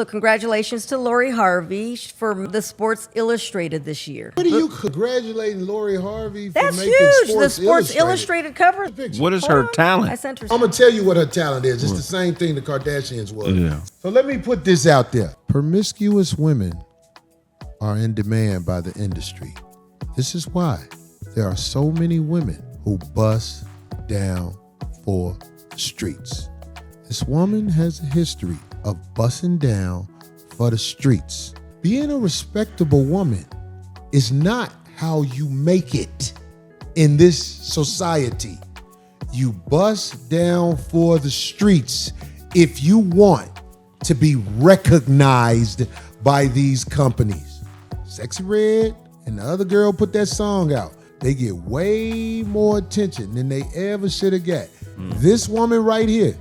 Also, congratulations to Lori Harvey for the Sports Illustrated this year. What are you congratulating Lori Harvey for That's making huge. Sports The Sports Illustrated cover. What is her talent? I sent her. I'm going to tell you what her talent is. It's the same thing the Kardashians was. Yeah. So let me put this out there. Promiscuous women are in demand by the industry. This is why there are so many women who bust down for the streets. This woman has a history of busting down for the streets. Being a respectable woman is not how you make it in this society. You bust down for the streets if you want to be recognized by these companies. Sexy Red and the other girl put that song out. They get way more attention than they ever should have got. This woman right here,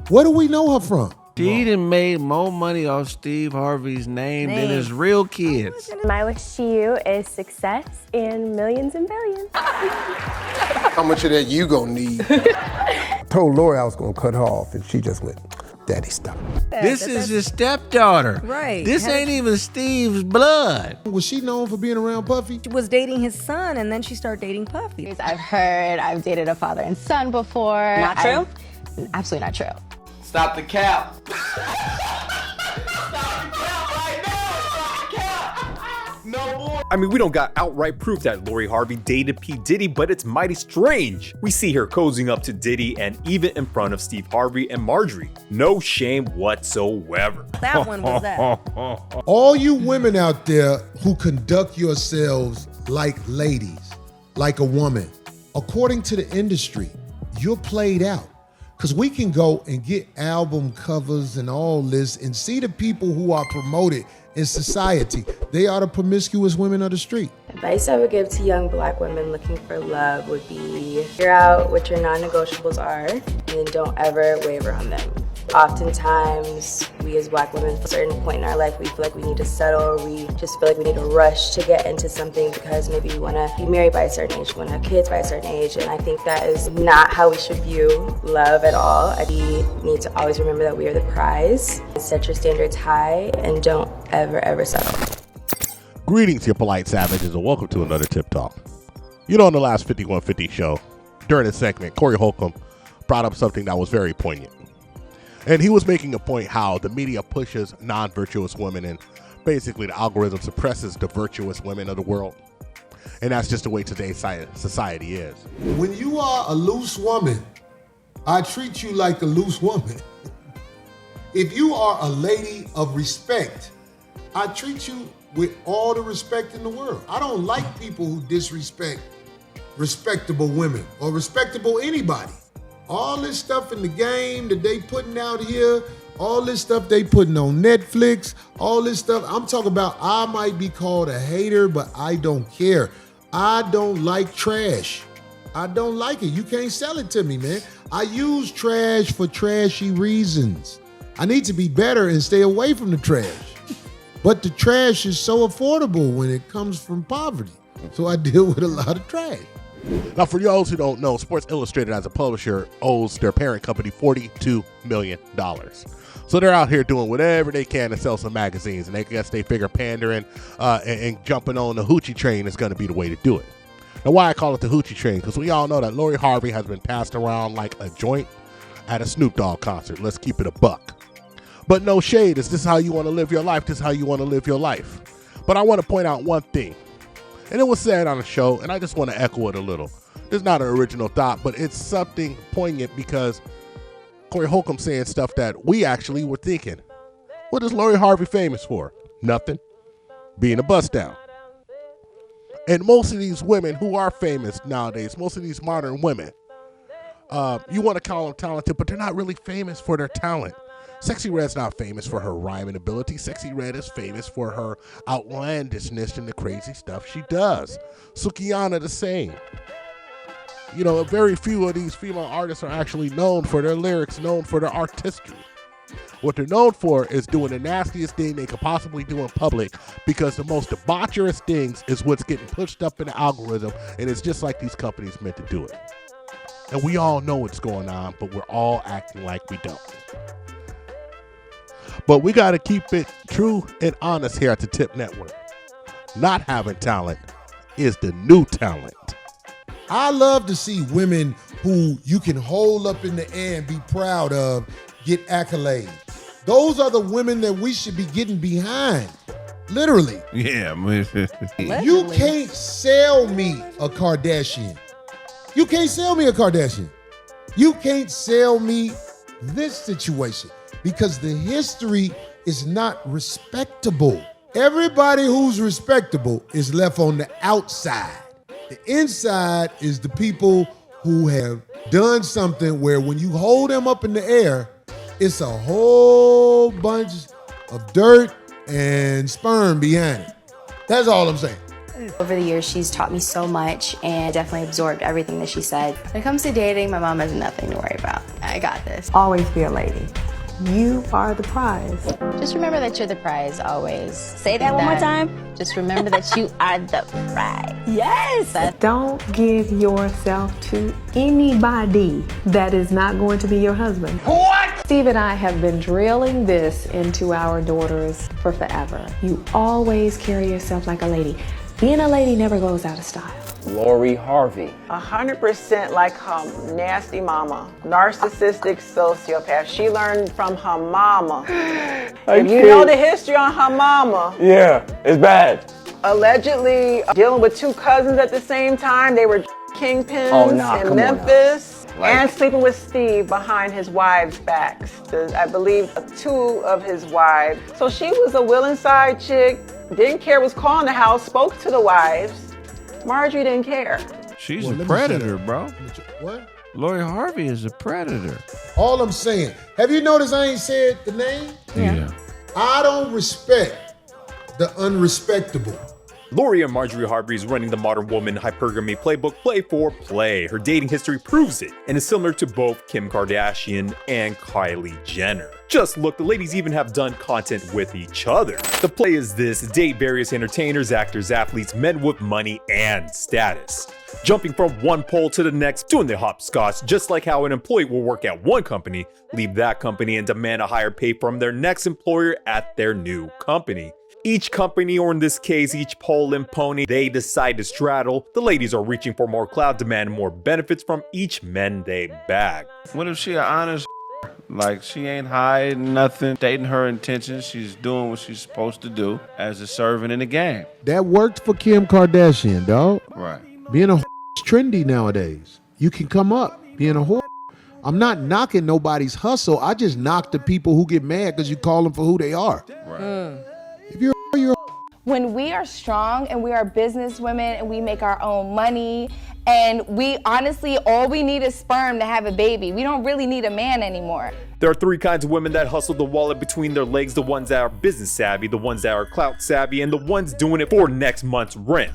where do we know her from? She done made more money off Steve Harvey's name than his real kids. My wish to you is success and millions and billions. How much of that you gonna need? I told Lori I was gonna cut her off, and she just went, Daddy, stop. This is his stepdaughter. Right. This ain't even Steve's blood. Was she known for being around Puffy? She was dating his son, and then she started dating Puffy. I've heard I've dated a father and son before. Not true? Absolutely not true. Stop the cap. I mean, we don't got outright proof that Lori Harvey dated P. Diddy, but it's mighty strange. We see her cozying up to Diddy and even in front of Steve Harvey and Marjorie. No shame whatsoever. That one was that. All you women out there who conduct yourselves like ladies, like a woman, according to the industry, you're played out. Because we can go and get album covers and all this and see the people who are promoted in society. They are the promiscuous women of the street. Advice I would give to young Black women looking for love would be figure out what your non-negotiables are and don't ever waver on them. Oftentimes, we as Black women, at a certain point in our life, we feel like we need to settle, or we just feel like we need to rush to get into something because maybe we want to be married by a certain age, we want to have kids by a certain age, and I think that is not how we should view love at all. We need to always remember that we are the prize. Set your standards high and don't ever settle. Greetings, you polite savages, and welcome to another Tip Talk. You know, in the last 5150 show, during this segment, Corey Holcomb brought up something that was very poignant. And he was making a point how the media pushes non-virtuous women and basically the algorithm suppresses the virtuous women of the world. And that's just the way today's society is. When you are a loose woman, I treat you like a loose woman. If you are a lady of respect, I treat you with all the respect in the world. I don't like people who disrespect respectable women or respectable anybody. All this stuff in the game that they putting out here, all this stuff they putting on Netflix, all this stuff, I'm talking about, I might be called a hater, but I don't care. I don't like trash. I don't like it. You can't sell it to me, man. I use trash for trashy reasons. I need to be better and stay away from the trash. But the trash is so affordable when it comes from poverty. So I deal with a lot of trash. Now, for those who don't know, Sports Illustrated as a publisher owes their parent company $42 million. So they're out here doing whatever they can to sell some magazines, and I guess they figure pandering and jumping on the hoochie train is going to be the way to do it. Now, why I call it the hoochie train? Because we all know that Lori Harvey has been passed around like a joint at a Snoop Dogg concert. Let's keep it a buck. But no shade. Is this how you want to live your life? This is how you want to live your life. But I want to point out one thing. And it was said on the show, and I just want to echo it a little. It's not an original thought, but it's something poignant because Corey Holcomb saying stuff that we actually were thinking. What is Lori Harvey famous for? Nothing. Being a bust down. And most of these women who are famous nowadays, most of these modern women, you want to call them talented, but they're not really famous for their talent. Sexy Red's not famous for her rhyming ability. Sexy Red is famous for her outlandishness and the crazy stuff she does. Sukihana the same. You know, very few of these female artists are actually known for their lyrics, known for their artistry. What they're known for is doing the nastiest thing they could possibly do in public, because the most debaucherous things is what's getting pushed up in the algorithm, and it's just like these companies meant to do it. And we all know what's going on, but we're all acting like we don't. But we got to keep it true and honest here at the Tip Network. Not having talent is the new talent. I love to see women who you can hold up in the air and be proud of get accolades. Those are the women that we should be getting behind. Literally. Yeah, You can't sell me a Kardashian. You can't sell me a Kardashian. You can't sell me this situation because the history is not respectable. Everybody who's respectable is left on the outside. The inside is the people who have done something where when you hold them up in the air, it's a whole bunch of dirt and sperm behind it. That's all I'm saying. Over the years, she's taught me so much and definitely absorbed everything that she said. When it comes to dating, my mom has nothing to worry about. I got this. Always be a lady. You are the prize. Just remember that you're the prize always. Say that one more time. Just remember that you are the prize. Yes. Don't give yourself to anybody that is not going to be your husband. What? Steve and I have been drilling this into our daughters for forever. You always carry yourself like a lady. Being a lady never goes out of style. Lori Harvey. 100% like her nasty mama. Narcissistic sociopath. She learned from her mama. If you know the history on her mama. Yeah, it's bad. Allegedly dealing with two cousins at the same time. They were kingpins in Memphis. And sleeping with Steve behind his wives' backs. I believe 2 of his wives. So she was a willing side chick. Didn't care, was calling the house, spoke to the wives. Marjorie didn't care. She's a predator, bro. What? Lori Harvey is a predator. All I'm saying, have you noticed I ain't said the name? Yeah. I don't respect the unrespectable. Lori and Marjorie Harvey is running the modern woman hypergamy playbook play for play. Her dating history proves it and is similar to both Kim Kardashian and Kylie Jenner. Just look, the ladies even have done content with each other. The play is this: date various entertainers, actors, athletes, men with money and status. Jumping from one pole to the next, doing the hopscotch, just like how an employee will work at one company, leave that company and demand a higher pay from their next employer at their new company. Each company, or in this case, each pole and pony they decide to straddle, the ladies are reaching for more clout, demanding more benefits from each man they bag. What if she an honest like she ain't hiding nothing, stating her intentions, she's doing what she's supposed to do as a servant in the game. That worked for Kim Kardashian, dog. Right. Being a is trendy nowadays. You can come up being a whore. I'm not knocking nobody's hustle. I just knock the people who get mad because you call them for who they are. Right. If you're a you're a When we are strong and we are business women and we make our own money and we honestly, all we need is sperm to have a baby. We don't really need a man anymore. There are 3 kinds of women that hustle the wallet between their legs: the ones that are business savvy, the ones that are clout savvy, and the ones doing it for next month's rent.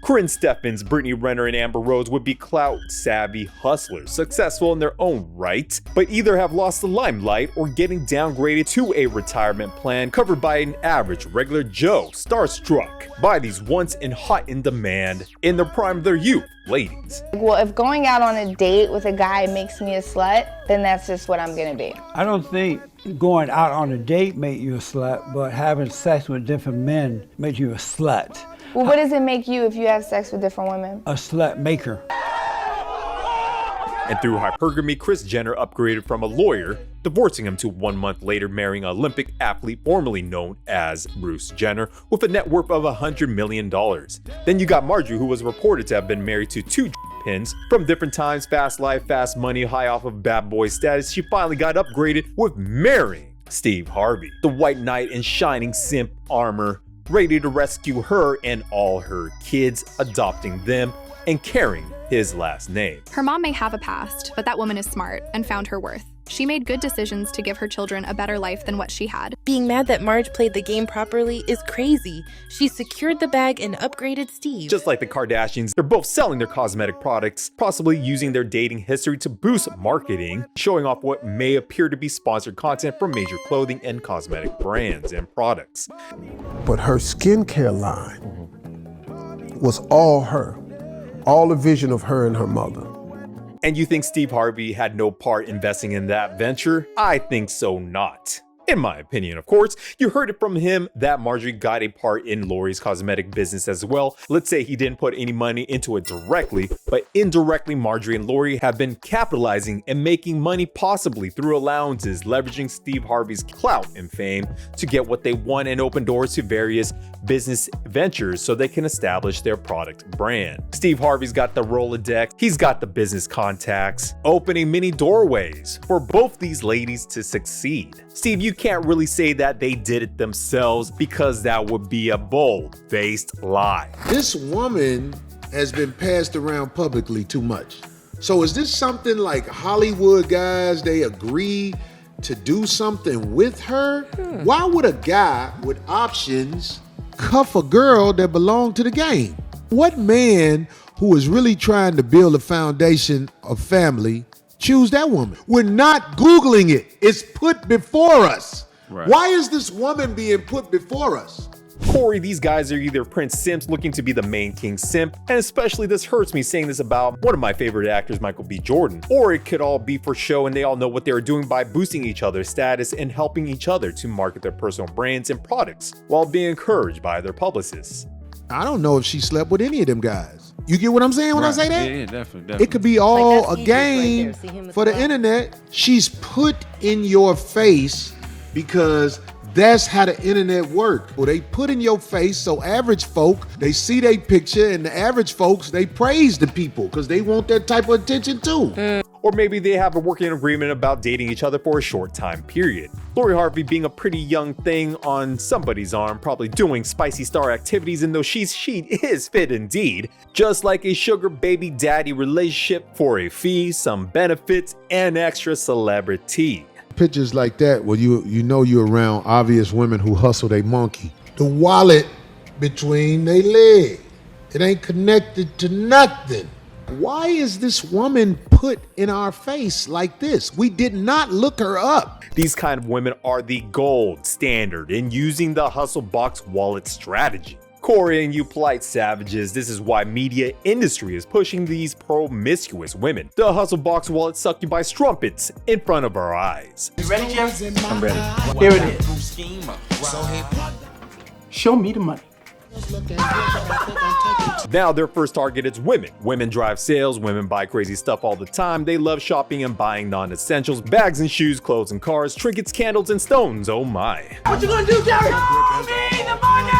Corinne Steffens, Brittany Renner, and Amber Rose would be clout-savvy hustlers, successful in their own right, but either have lost the limelight or getting downgraded to a retirement plan covered by an average regular Joe, starstruck by these once in hot in demand in the prime of their youth ladies. Well, if going out on a date with a guy makes me a slut, then that's just what I'm gonna be. I don't think going out on a date makes you a slut, but having sex with different men makes you a slut. Well, what does it make you if you have sex with different women? A slut maker. And through hypergamy, Kris Jenner upgraded from a lawyer, divorcing him to 1 month later marrying an Olympic athlete formerly known as Bruce Jenner with a net worth of $100 million. Then you got Marjorie, who was reported to have been married to 2 pins from different times, fast life, fast money, high off of bad boy status. She finally got upgraded with marrying Steve Harvey, the white knight in shining simp armor, ready to rescue her and all her kids, adopting them and carrying his last name. Her mom may have a past, but that woman is smart and found her worth. She made good decisions to give her children a better life than what she had. Being mad that Marge played the game properly is crazy. She secured the bag and upgraded Steve. Just like the Kardashians, they're both selling their cosmetic products, possibly using their dating history to boost marketing, showing off what may appear to be sponsored content from major clothing and cosmetic brands and products. But her skincare line was all her. All the vision of her and her mother. And you think Steve Harvey had no part investing in that venture? I think so not. In my opinion, of course. You heard it from him that Marjorie got a part in Lori's cosmetic business as well. Let's say he didn't put any money into it directly, but indirectly Marjorie and Lori have been capitalizing and making money possibly through allowances, leveraging Steve Harvey's clout and fame to get what they want and open doors to various business ventures so they can establish their product brand. Steve Harvey's got the Rolodex, he's got the business contacts, opening many doorways for both these ladies to succeed. Steve, you can't really say that they did it themselves because that would be a bold-faced lie. This woman has been passed around publicly too much. So is this something like Hollywood guys, they agree to do something with her? Why would a guy with options cuff a girl that belonged to the game? What man who is really trying to build a foundation of family choose that woman? We're not Googling it. It's put before us. Right. Why is this woman being put before us? Corey, these guys are either Prince Simps looking to be the main king simp, and especially this hurts me saying this about one of my favorite actors, Michael B. Jordan, or it could all be for show and they all know what they're doing by boosting each other's status and helping each other to market their personal brands and products while being encouraged by their publicists. I don't know if she slept with any of them guys. You get what I'm saying when I say that? Yeah, definitely. It could be all a game for the internet. She's put in your face because that's how the internet works. Well, they put in your face so average folk, they see their picture, and the average folks, they praise the people because they want that type of attention too. Or maybe they have a working agreement about dating each other for a short time period. Lori Harvey being a pretty young thing on somebody's arm, probably doing spicy star activities, and though she is fit indeed. Just like a sugar baby daddy relationship for a fee, some benefits, and extra celebrity. Pictures like that, well, you know you're around obvious women who hustle they monkey. The wallet between their legs. It ain't connected to nothing. Why is this woman put in our face like this? We did not look her up. These kind of women are the gold standard in using the hustle box wallet strategy. Corey and you polite savages, this is why media industry is pushing these promiscuous women. The hustle box wallet succubus strumpets in front of our eyes. You ready, Jim? I'm ready. Here it is. Show me the money. Now their first target is women. Women drive sales, women buy crazy stuff all the time. They love shopping and buying non-essentials, bags and shoes, clothes and cars, trinkets, candles and stones, oh my. What you gonna do, Jerry? Show me the money!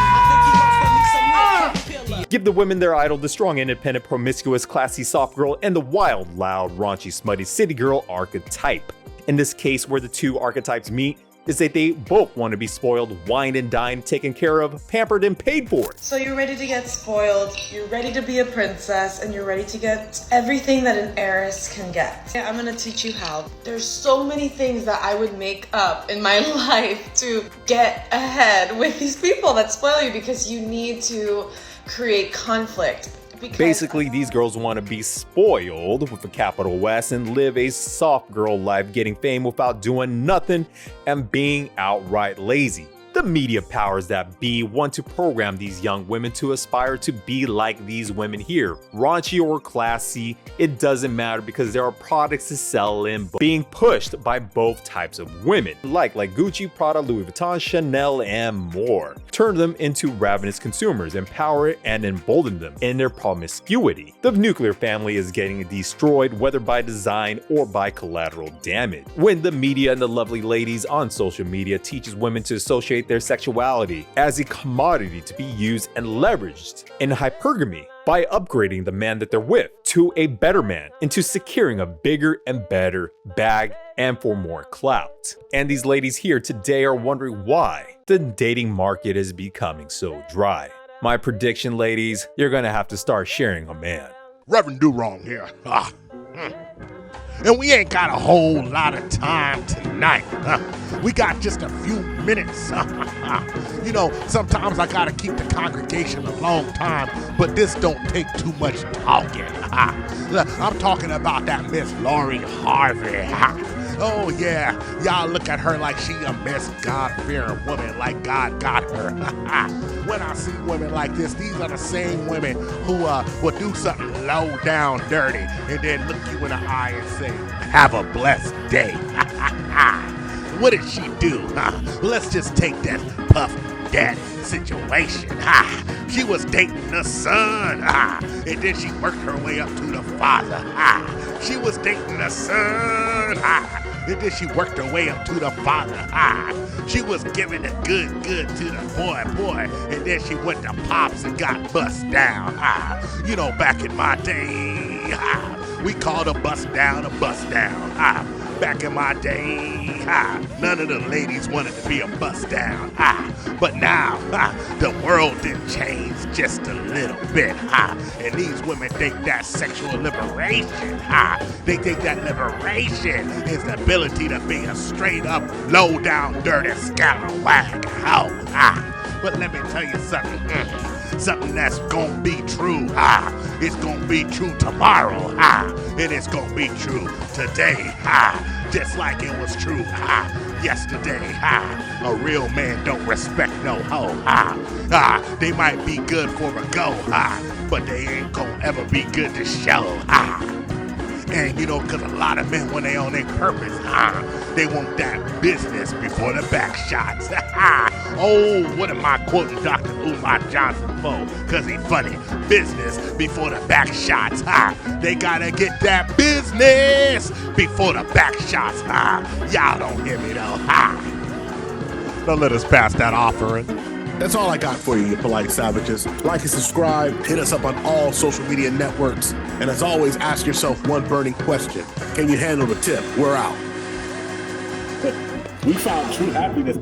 Give the women their idol, the strong, independent, promiscuous, classy, soft girl, and the wild, loud, raunchy, smutty city girl archetype. In this case, where the two archetypes meet, is that they both want to be spoiled, wined and dined, taken care of, pampered and paid for. So you're ready to get spoiled, you're ready to be a princess, and you're ready to get everything that an heiress can get. I'm gonna teach you how. There's so many things that I would make up in my life to get ahead with these people that spoil you, because you need to create conflict. Basically, these girls want to be spoiled with a capital S and live a soft girl life, getting fame without doing nothing and being outright lazy. The media powers that be want to program these young women to aspire to be like these women here. Raunchy or classy, it doesn't matter because there are products to sell in, being pushed by both types of women, like Gucci, Prada, Louis Vuitton, Chanel, and more. Turn them into ravenous consumers, empower and embolden them in their promiscuity. The nuclear family is getting destroyed, whether by design or by collateral damage. When the media and the lovely ladies on social media teaches women to associate their sexuality as a commodity to be used and leveraged in hypergamy by upgrading the man that they're with to a better man, into securing a bigger and better bag and for more clout. And these ladies here today are wondering why the dating market is becoming so dry. My prediction, ladies, you're gonna have to start sharing a man. Reverend Do-Wrong here. And we ain't got a whole lot of time tonight. We got just a few minutes. You know, sometimes I gotta keep the congregation a long time, but this don't take too much talking. I'm talking about that Miss Lori Harvey. Oh yeah, y'all look at her like she a Miss God-fearing woman, like God got her. When I see women like this, these are the same women who will do something low down dirty and then look you in the eye and say, have a blessed day. what did she do? Let's just take that Puff Daddy situation. She was dating the son, and then she worked her way up to the father. She was dating the son, and then she worked her way up to the father. She was giving the good to the boy, and then she went to Pops and got bust down. You know, back in my day, we called a bust down a bust down. Back in my day, none of the ladies wanted to be a bust down. But now, the world did change just a little bit. And these women think that sexual liberation. They think that liberation is the ability to be a straight up, low down, dirty scalawag hoe. But let me tell you something. Something that's gonna be true. It's gonna be true tomorrow. And it's gonna be true today. Just like it was true yesterday. A real man don't respect no hoe. They might be good for a go, but they ain't gonna ever be good to show. And you know, cause a lot of men, when they on their purpose, they want that business before the back shots. Oh, what am I quoting Dr. Umar Johnson for? Cause he funny. Business before the back shots. They gotta get that business before the back shots. Y'all don't hear me though. Don't let us pass that offering. That's all I got for you, you polite savages. Like and subscribe, hit us up on all social media networks, and as always, ask yourself one burning question. Can you handle the tip? We're out. We found true happiness.